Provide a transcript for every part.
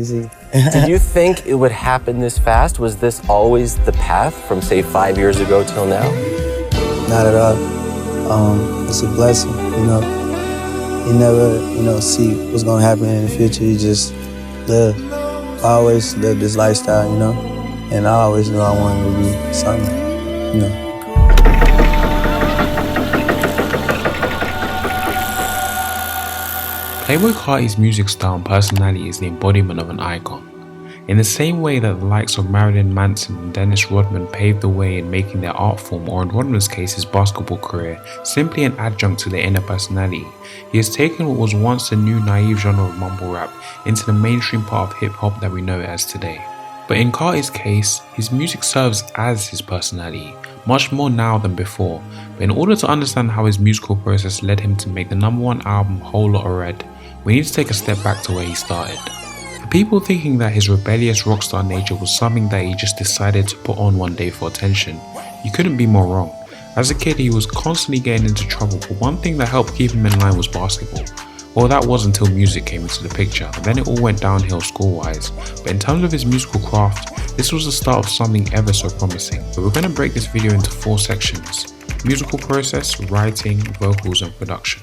Easy. Did you think it would happen this fast? Was this always the path from, say, 5 years ago till now? Not at all. It's a blessing, you know. You never, see what's gonna happen in the future. You just live. I always live this lifestyle, and I always knew I wanted to be something, Playboi Carti's music style and personality is the embodiment of an icon. In the same way that the likes of Marilyn Manson and Dennis Rodman paved the way in making their art form, or in Rodman's case his basketball career, simply an adjunct to their inner personality, he has taken what was once the new naive genre of mumble rap into the mainstream part of hip hop that we know it as today. But in Carti's case, his music serves as his personality, much more now than before. But in order to understand how his musical process led him to make the #1 album Whole Lotta Red, we need to take a step back to where he started. For people thinking that his rebellious rockstar nature was something that he just decided to put on one day for attention, you couldn't be more wrong. As a kid, he was constantly getting into trouble, but one thing that helped keep him in line was basketball. Well, that was until music came into the picture, and then it all went downhill school-wise. But in terms of his musical craft, this was the start of something ever so promising. But we're going to break this video into 4 sections: musical process, writing, vocals, and production.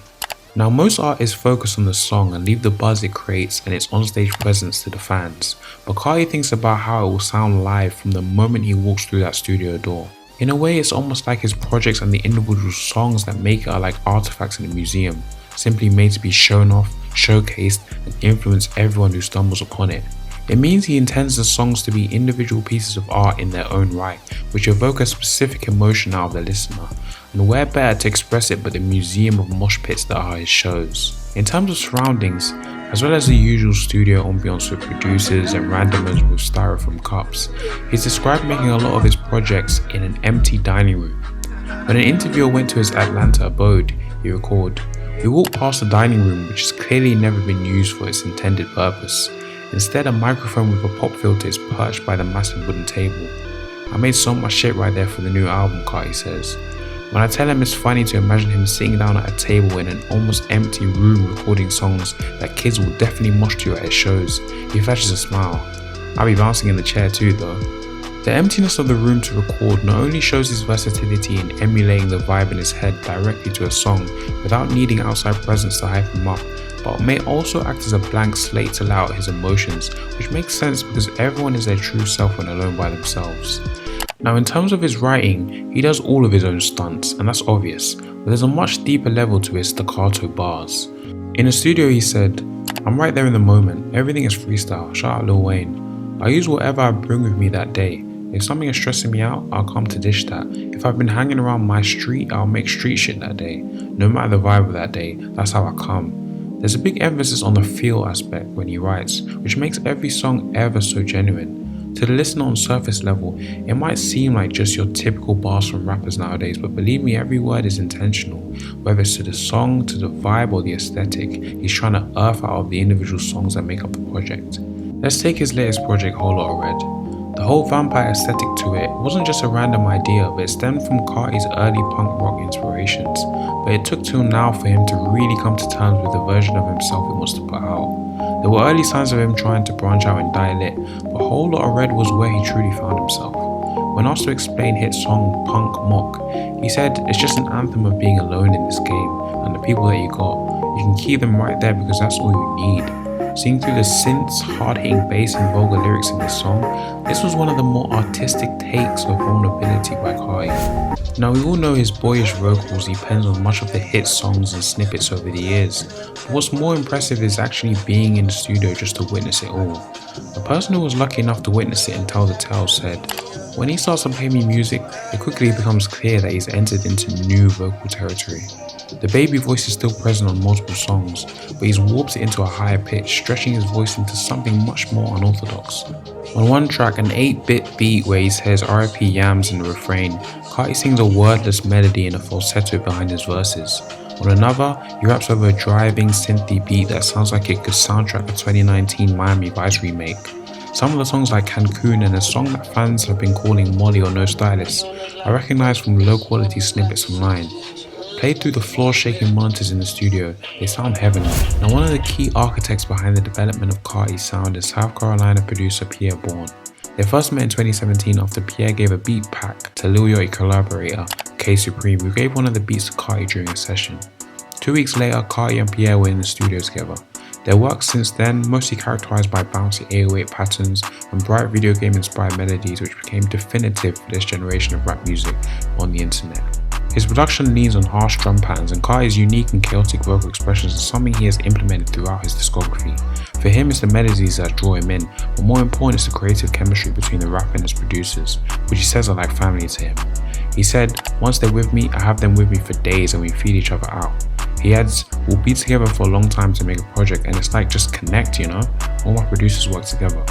Now, most artists focus on the song and leave the buzz it creates and its onstage presence to the fans, but Carti thinks about how it will sound live from the moment he walks through that studio door. In a way, it's almost like his projects and the individual songs that make it are like artifacts in a museum, simply made to be shown off, showcased, and influence everyone who stumbles upon it. It means he intends the songs to be individual pieces of art in their own right, which evoke a specific emotion out of the listener, and where better to express it but the museum of mosh pits that are his shows. In terms of surroundings, as well as the usual studio ambience with producers and randomers with styrofoam cups, he's described making a lot of his projects in an empty dining room. When an interviewer went to his Atlanta abode, he recalled, "We walked past the dining room, which has clearly never been used for its intended purpose. Instead, a microphone with a pop filter is perched by the massive wooden table. I made so much shit right there for the new album," Carti says. When I tell him it's funny to imagine him sitting down at a table in an almost empty room recording songs that kids will definitely mosh to at his shows, he flashes a smile. "I'll be bouncing in the chair too though." The emptiness of the room to record not only shows his versatility in emulating the vibe in his head directly to a song without needing outside presence to hype him up, but may also act as a blank slate to allow out his emotions, which makes sense because everyone is their true self when alone by themselves. Now, in terms of his writing, he does all of his own stunts, and that's obvious, but there's a much deeper level to his staccato bars. In the studio he said, "I'm right there in the moment, everything is freestyle, shout out Lil Wayne. I use whatever I bring with me that day. If something is stressing me out, I'll come to dish that. If I've been hanging around my street, I'll make street shit that day. No matter the vibe of that day, that's how I come." There's a big emphasis on the feel aspect when he writes, which makes every song ever so genuine. To the listener on surface level, it might seem like just your typical bars from rappers nowadays, but believe me, every word is intentional. Whether it's to the song, to the vibe, or the aesthetic, he's trying to earth out of the individual songs that make up the project. Let's take his latest project, Whole Lotta Red. The whole vampire aesthetic to it wasn't just a random idea, but it stemmed from Carti's early punk rock inspirations, but it took till now for him to really come to terms with the version of himself he wants to put out. There were early signs of him trying to branch out and dial it, but Whole Lotta Red was where he truly found himself. When asked to explain hit song Punk Mock, he said, "It's just an anthem of being alone in this game, and the people that you got, you can keep them right there because that's all you need." Seeing through the synths, hard-hitting bass and vulgar lyrics in this song, this was one of the more artistic takes of vulnerability by Carti. Now, we all know his boyish vocals he pens on much of the hit songs and snippets over the years, but what's more impressive is actually being in the studio just to witness it all. The person who was lucky enough to witness it and tell the tale said, "When he starts to play me music, it quickly becomes clear that he's entered into new vocal territory. The baby voice is still present on multiple songs, but he's warped it into a higher pitch, stretching his voice into something much more unorthodox. On one track, an 8-bit beat where he says RIP Yams in the refrain, Carti sings a wordless melody and a falsetto behind his verses. On another, he raps over a driving synthy beat that sounds like it could soundtrack a 2019 Miami Vice remake. Some of the songs like Cancun and a song that fans have been calling Molly or No Stylist are recognized from low quality snippets online. Played through the floor-shaking monitors in the studio, they sound heavenly. Now, one of the key architects behind the development of Carti's sound is South Carolina producer Bourne. They first met in 2017 after Pierre gave a beat pack to Lil Yachty collaborator K Supreme, who gave one of the beats to Carti during a session. 2 weeks later, Carti and Pierre were in the studio together. Their work since then, mostly characterized by bouncy 808 patterns and bright video game-inspired melodies, which became definitive for this generation of rap music on the internet. His production leans on harsh drum patterns, and Carti's unique and chaotic vocal expressions are something he has implemented throughout his discography. For him, it's the melodies that draw him in, but more important is the creative chemistry between the rapper and his producers, which he says are like family to him. He said, "Once they're with me, I have them with me for days and we feed each other out." He adds, "We'll be together for a long time to make a project and it's like just connect, you know? All my producers work together."